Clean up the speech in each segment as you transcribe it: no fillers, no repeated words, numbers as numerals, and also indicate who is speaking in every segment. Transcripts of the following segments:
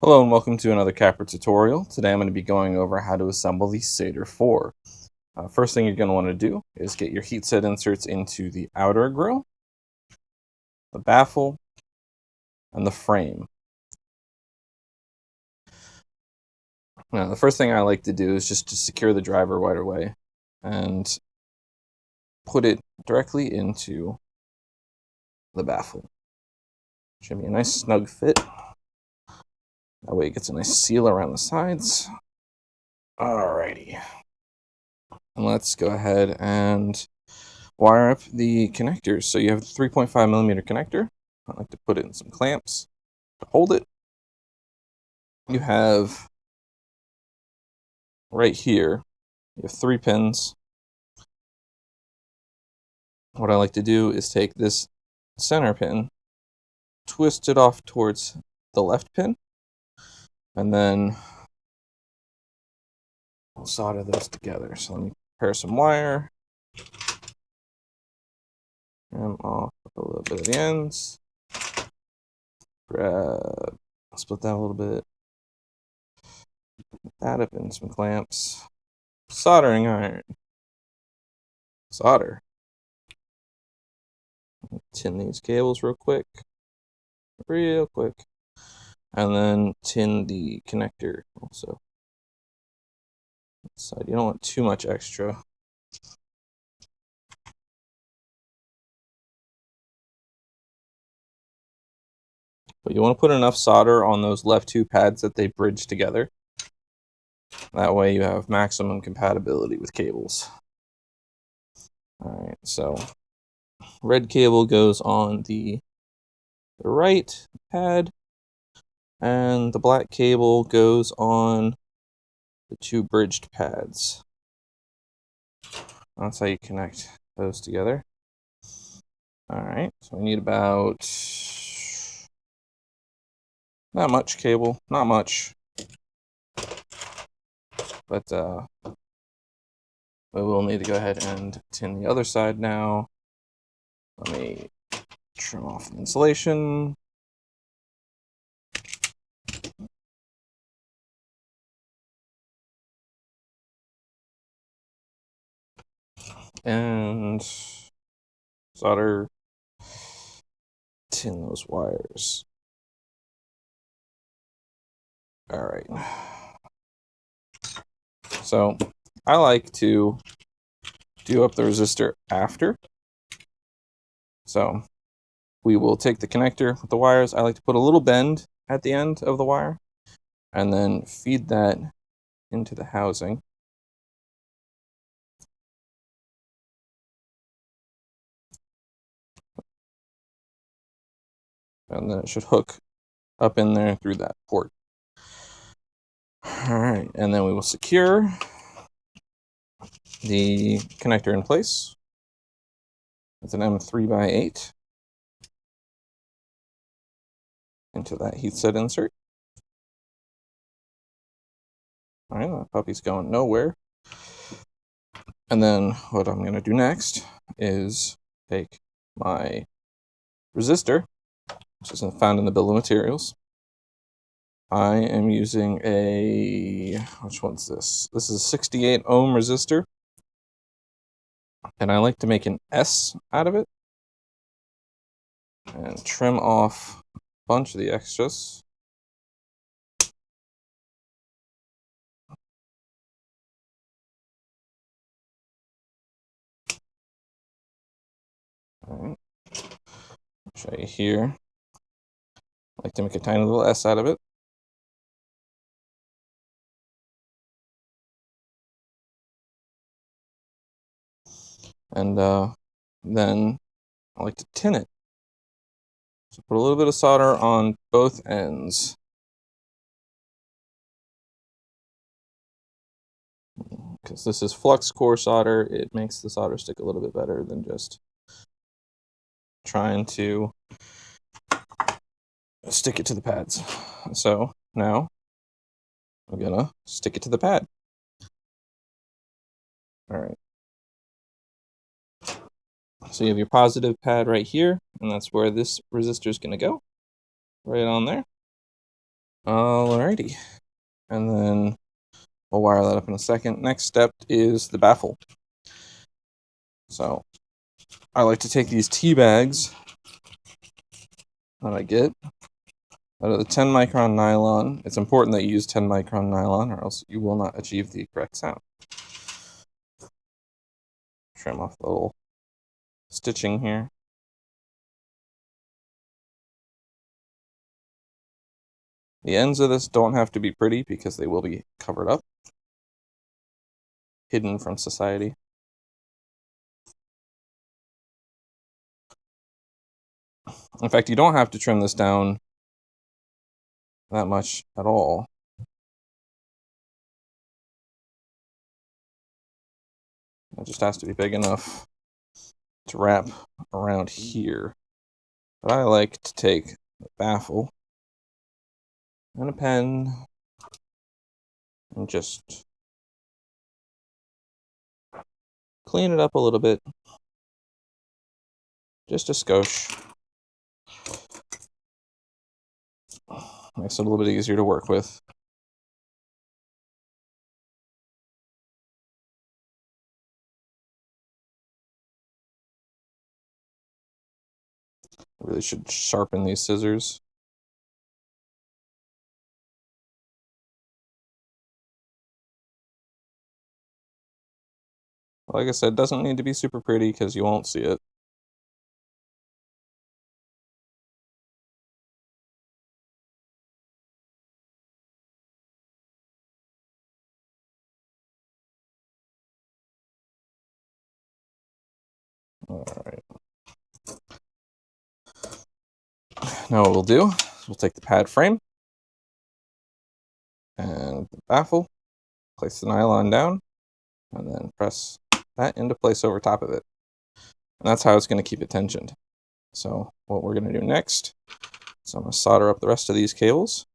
Speaker 1: Hello and welcome to another Capra tutorial. Today I'm going to be going over how to assemble the Satyr 4. First thing you're going to want to do is get your heat set inserts into the outer grill, the baffle, and the frame. Now the first thing I like to do is just to secure the driver right away and put it directly into the baffle. Should be a nice snug fit. That way it gets a nice seal around the sides. Alrighty. And let's go ahead and wire up the connectors. So you have a 3.5mm connector. I like to put it in some clamps to hold it. You have right here, you have 3 pins. What I like to do is take this center pin, twist it off towards the left pin, and then we'll solder those together. So let me pair some wire. Trim off a little bit of the ends. Split that a little bit. That up in some clamps. Soldering iron. Solder. Tin these cables real quick. And then tin the connector also. So you don't want too much extra. But you want to put enough solder on those left 2 pads that they bridge together. That way you have maximum compatibility with cables. Alright, so red cable goes on the right pad, and the black cable goes on the 2 bridged pads. That's how you connect those together. Alright, so we need about not much cable, not much. But we will need to go ahead and tin the other side now. Let me trim off the insulation. And solder, tin those wires. Alright. So I like to do up the resistor after. So we will take the connector with the wires. I like to put a little bend at the end of the wire and then feed that into the housing. And then it should hook up in there through that port. Alright, and then we will secure the connector in place with an M3x8 into that heat set insert. Alright, that puppy's going nowhere. And then what I'm going to do next is take my resistor, which is found in the bill of materials. I am using a, which one's this? This is a 68 ohm resistor. And I like to make an S out of it and trim off a bunch of the extras. Alright, show you here. I like to make a tiny little S out of it. And then I like to tin it. So put a little bit of solder on both ends. Because this is flux core solder, it makes the solder stick a little bit better than just trying to stick it to the pads. So now I'm gonna stick it to the pad. Alright. So you have your positive pad right here, and that's where this resistor is going to go. Right on there. Alrighty. And then we'll wire that up in a second. Next step is the baffle. So I like to take these tea bags that I get out of the 10 micron nylon. It's important that you use 10 micron nylon or else you will not achieve the correct sound. Trim off the little stitching here. The ends of this don't have to be pretty because they will be covered up, hidden from society. In fact, you don't have to trim this down that much at all. It just has to be big enough to wrap around here. But I like to take the baffle and a pen and just clean it up a little bit. Just a skosh. Makes it a little bit easier to work with. I really should sharpen these scissors. Like I said, it doesn't need to be super pretty because you won't see it. Alright. Now what we'll do is we'll take the pad frame and the baffle, place the nylon down, and then press that into place over top of it. And that's how it's going to keep it tensioned. So what we're going to do next is I'm going to solder up the rest of these cables.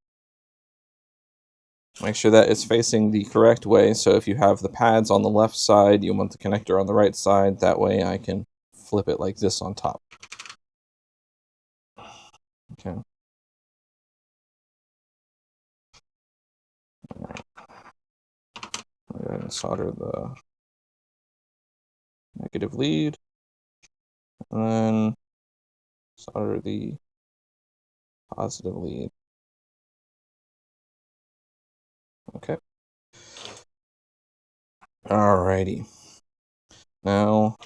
Speaker 1: Make sure that it's facing the correct way. So if you have the pads on the left side, you want the connector on the right side. That way I can flip it like this on top. Okay. Alright. Go ahead and solder the negative lead. And then solder the positive lead. Okay. Alrighty. Now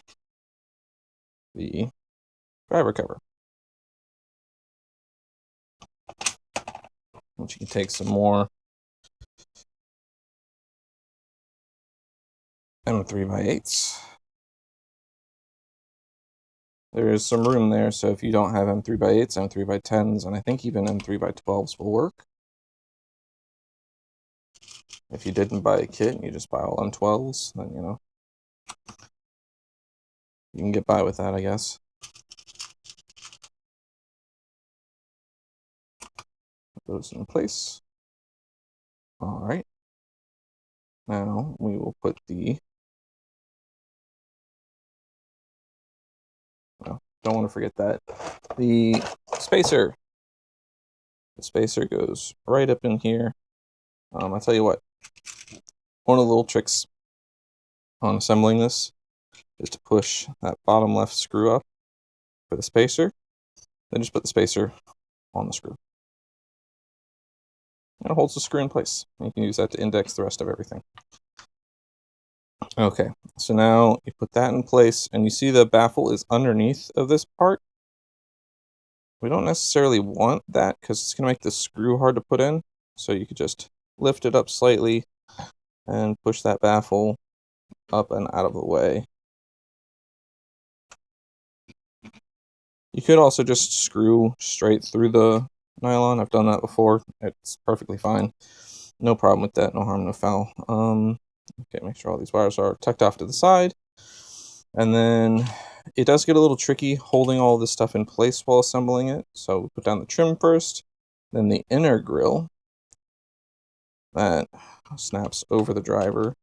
Speaker 1: the driver cover, which you can take some more M3x8s. There is some room there, so if you don't have M3x8s, M3x10s, and I think even M3x12s will work. If you didn't buy a kit and you just buy all M12s, then, you know, you can get by with that, I guess. Put those in place. Alright. Now we will put the... No, don't want to forget that. The spacer. The spacer goes right up in here. I'll tell you what. One of the little tricks on assembling this is to push that bottom left screw up for the spacer. Then just put the spacer on the screw. And it holds the screw in place. You can use that to index the rest of everything. Okay, so now you put that in place, and you see the baffle is underneath of this part. We don't necessarily want that because it's going to make the screw hard to put in. So you could just lift it up slightly and push that baffle up and out of the way. You could also just screw straight through the nylon. I've done that before. It's perfectly fine. No problem with that. No harm, no foul. Okay, make sure all these wires are tucked off to the side. And then it does get a little tricky holding all this stuff in place while assembling it. So we put down the trim first, then the inner grill that snaps over the driver,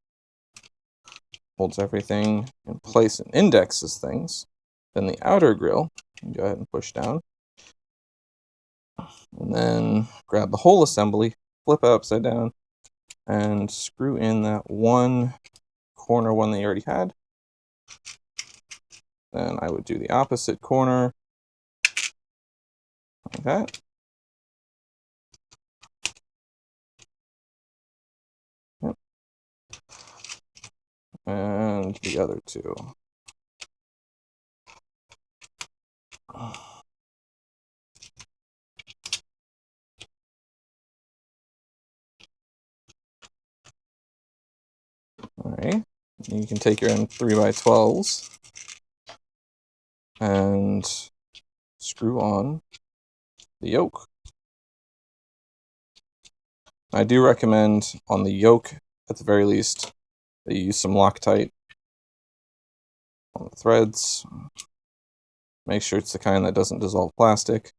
Speaker 1: holds everything in place and indexes things. Then the outer grill, you can go ahead and push down. And then grab the whole assembly, flip it upside down, and screw in that one corner one that you already had. Then I would do the opposite corner, like that. Yep. And the other two. Alright, you can take your M3x12s and screw on the yoke. I do recommend on the yoke, at the very least, that you use some Loctite on the threads. Make sure it's the kind that doesn't dissolve plastic.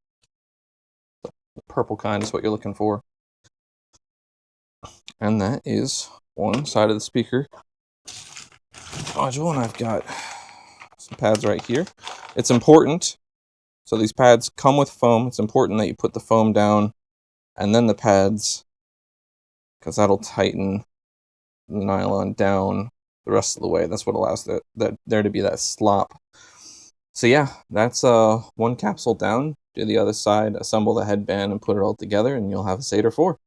Speaker 1: The purple kind is what you're looking for. And that is one side of the speaker module, and I've got some pads right here. It's important, so these pads come with foam. It's important that you put the foam down and then the pads, because that'll tighten the nylon down the rest of the way. That's what allows there to be that slop. So yeah, that's one capsule down. Do the other side, assemble the headband, and put it all together, and you'll have a Satyr 4.